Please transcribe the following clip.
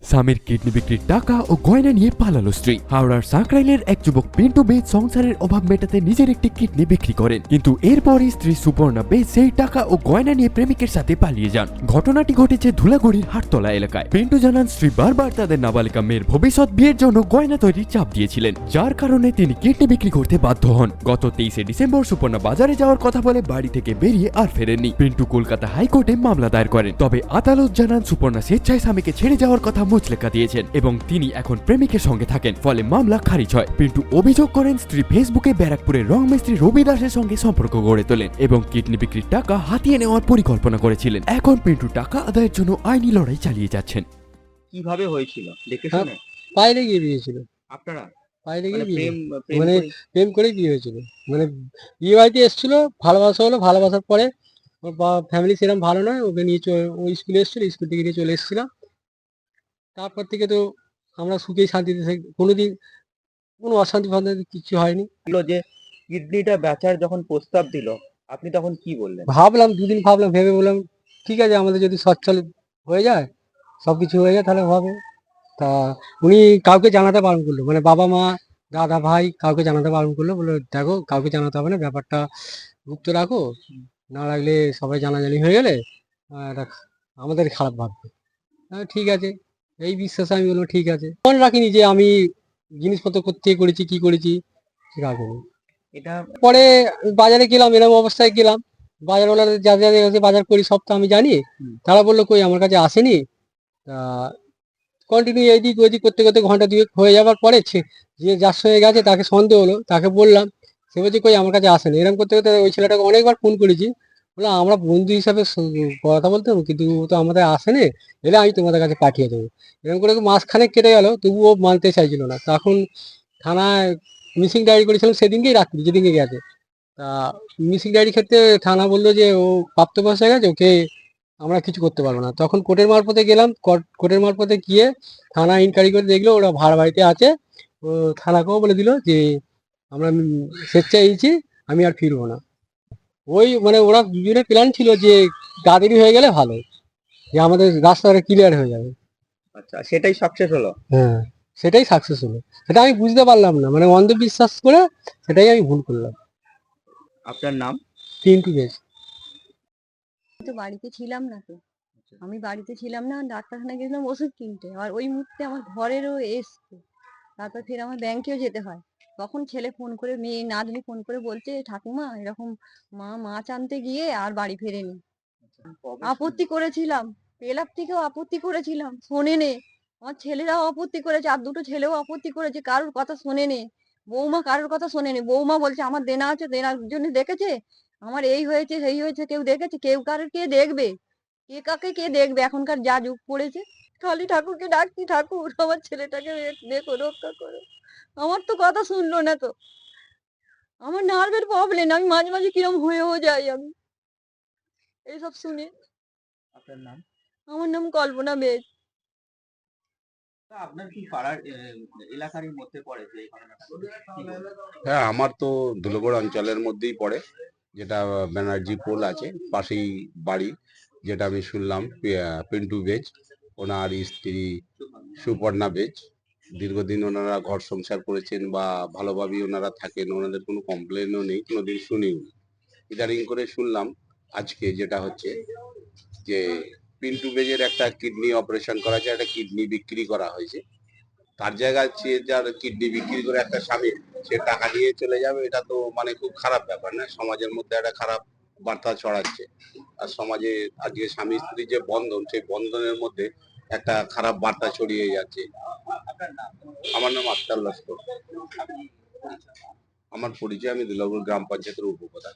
স্বামীর কিডনি বিক্রির টাকা ও গয়না নিয়ে পালালো স্ত্রী। হাওড়ার সাঁকরাইলের এক যুবক পিন্টু বেদ সংসারের অভাব মেটাতে নিজের একটি কিডনি বিক্রি করেন, কিন্তু এরপরই স্ত্রী সুপর্ণা বেদ সেই টাকা ও গয়না নিয়ে প্রেমিকের সাথে পালিয়ে যান। ঘটনাটি ঘটেছে ধুলাগড়ির হাটতলা এলাকায়। পিন্টু জানান স্ত্রী বারবার তাদের নাবালিকা মেয়ের ভবিষ্যৎ বিয়ের জন্য গয়না তৈরির চাপ দিয়েছিলেন, যার কারণে তিনি কিডনি বিক্রি করতে বাধ্য হন। গত 23শে ডিসেম্বর সুপর্ণা বাজারে যাওয়ার কথা বলে বাড়ি থেকে বেরিয়ে আর ফেরেননি। পিন্টু কলকাতা হাইকোর্টে মামলা দায়ের করেন, তবে আদালত জানান সুপর্ণা স্বেচ্ছায় স্বামীকে ছেড়ে যাওয়ার কথা মুচলেকা দিয়েছেন এবং তিনি এখন প্রেমিকের সঙ্গে থাকেন, ফলে মামলা খারিজ হয়। পিন্টু অভিযোগ করেন স্ত্রী ফেসবুকে ব্যারাকপুরের রং মিস্ত্রি রবি দাসের সঙ্গে সম্পর্ক গড়ে তোলেন এবং কিডনি বিক্রির টাকা হাতিয়ে নেওয়ার পরিকল্পনা করেছিলেন। এখন পিন্টু টাকা আদায়ের জন্য আইনি লড়াই চালিয়ে যাচ্ছেন। কিভাবে হয়েছিল দেখে শুনে? বাইরে গিয়ে বিয়ে ছিল। আপনারা বাইরে মানে গিয়ে বিয়ে, প্রেম মানে করে- প্রেম করেই বিয়ে হয়েছিল। মানে বিয়ে বাড়িতে এসেছিল, ভালোবাসা হলো, ভালোবাসার পরে ওর ফ্যামিলি সেরকম ভালো নয়, ওকে নিয়ে ও স্কুলে এসেছিল, স্কুল থেকে নিয়ে চলে এসেছিলাম। তারপর থেকে তো আমরা সুখে শান্তিতে কোনোদিন কোনো অশান্তি ফান্তি কিছু হয়নি। বললো যে কিডনিটা বেচার যখন প্রস্তাব দিল, আপনি তখন কি বললেন? ভাবলাম, দুদিন ভাবলাম, ভেবে বললাম ঠিক আছে, আমাদের যদি সচ্ছল হয়ে যায়, সব কিছু হয়ে যায়, তাহলে হবে। তা উনি কাউকে জানাতে বারণ করলো, মানে বাবা মা দাদা ভাই কাউকে জানাতে বারণ করলো, বললো দেখো কাউকে জানাতে হবে না, ব্যাপারটা গুপ্ত রাখো, না রাখলে সবাই জানাজানি হয়ে গেলে এটা আমাদের খারাপ ভাববে। ঠিক আছে, এই বিশ্বাসে আমি বললাম ঠিক আছে। মনে রাখিনি যে আমি জিনিসপত্র করতে করেছি, কি করেছি রাখিনি। এটা পরে বাজারে গেলাম, এরকম অবস্থায় গেলাম, বাজারওয়ালাদের যা যা যা বাজার করি সব তো আমি জানি। তারা বললো কই আমার কাছে আসেনি। তা কন্টিনিউ এইদিক ওইদিক করতে করতে ঘন্টা দুয়েক হয়ে যাওয়ার পরে যে যার সঙ্গে গেছে তাকে সন্দেহ হলো, তাকে বললাম, সে বলছে কই আমার কাছে আসেনি। এরকম করতে করতে ওই ছেলেটাকে অনেকবার ফোন করেছি, বললাম আমরা বন্ধু হিসাবে কথা বলতাম, কিন্তু ও তো আমাদের আসেনি, এলে আমি তোমাদের কাছে পাঠিয়ে দেবো। এরকম করে মাসখানেক কেটে গেল, তবুও মানতে চাইছিল না। তখন থানায় মিসিং ডায়েরি করেছিলাম সেদিনকেই রাত্রি, যেদিনকে গেছে। তা মিসিং ডায়েরি ক্ষেত্রে থানা বললো যে ও প্রাপ্তবয়স্ক হয়ে গেছে, ওকে আমরা কিছু করতে পারবো না। তখন কোর্টের মারফতে গেলাম, কোর্টের মারফতে গিয়ে থানা ইনকোয়ারি করে দেখলো ওরা ভাড়া বাড়িতে আছে। ও থানাকেও বলে দিল যে আমরা স্বেচ্ছায় এসেছি, আমি আর ফিরবো না। ওই মানে ওরা দুজনের প্ল্যান ছিল যে তাড়াতাড়ি হয়ে গেলে ভালো, যে আমাদের রাস্তাটা ক্লিয়ার হয়ে যাবে। আচ্ছা, সেটাই সাকসেস হলো। হ্যাঁ, সেটাই সাকসেস হলো। সেটা আমি বুঝতে পারলাম না, মানে অন্ধবিশ্বাস করে সেটাই আমি ভুল করলাম। আপনার নাম? পিন্টু বেশ। তো বাড়িতে ছিলাম না তো, আমি বাড়িতে ছিলাম না, ডাক্তারখানায় গেছিলাম ওষুধ কিনতে, আর ওই মুহূর্তে আমার ঘরেরও এসছে। তারপর ফের আমার ব্যাংকেও যেতে হয়। তখন ছেলে ফোন করে, মেয়ে নাতনি ফোন করে বলছে ঠাকুমা এরকম মা মাছ আনতে গিয়ে আর বাড়ি ফেরেনি। আপত্তি করেছিলাম, ক্লাব থেকেও আপত্তি করেছিলাম, শোনেনি। আমার ছেলেরাও আপত্তি করেছে, আর দুটো ছেলেও আপত্তি করেছে, কারোর কথা শোনেনি। বৌমা কারোর কথা শোনেনি। বৌমা বলছে আমার দেনা আছে, দেনার জন্য ডেকেছে, আমার এই হয়েছে সেই হয়েছে, কেউ দেখেছে? কেউ কারোর কে দেখবে? কে কাকে কে দেখবে? এখনকার যা যুগ পড়েছে, খালি ঠাকুরকে ডাকছি, ঠাকুর আমার ছেলেটাকে দেখো, রক্ষা করো। আমার তো কথা শুনলো না তো। আমার নার্ভের প্রবলেম, আমি মাঝে মাঝে কিরম হয়েও যাই আমি এইসব শুনে। আপনার নাম? আমার নাম কল্পনা বেদ। আপনার কি পাড়ার এলাকারই মধ্যে পড়ে যে এই ঘটনাটা? কি বলবেন? হ্যাঁ, আমার তো ধুলাগড় অঞ্চলের মধ্যেই পড়ে, যেটা ব্যানার্জি পোল আছে পাশেই বাড়ি। যেটা আমি শুনলাম পিন্টু বেজ, ওনার স্ত্রী সুপর্ণা বেজ, দীর্ঘদিন ওনারা ঘর সংসার করেছেন বা ভালোভাবেই ওনারা থাকেন, ওনাদের কোনো কমপ্লেনও নেই, কোনোদিন শুনিও। ইদানিং করে শুনলাম আজকে যেটা হচ্ছে যে পিন্টু বেজের একটা কিডনি অপারেশন করা হয়েছে, একটা কিডনি বিক্রি করা হয়েছে। তার জায়গায় সে যার কিডনি বিক্রি করে একটা স্বামী সে টাকা নিয়ে চলে যাবে, এটা তো মানে খুব খারাপ ব্যাপার না? সমাজের মধ্যে একটা খারাপ বার্তা ছড়াচ্ছে। আর সমাজে আজকে স্বামী স্ত্রীর যে বন্ধন, সেই বন্ধনের মধ্যে একটা খারাপ বার্তা ছড়িয়ে যাচ্ছে। আমার নাম আক্তার লস্কর। আমার পরিচয়, আমি দুলাপুর গ্রাম পঞ্চায়েতের উপপ্রধান।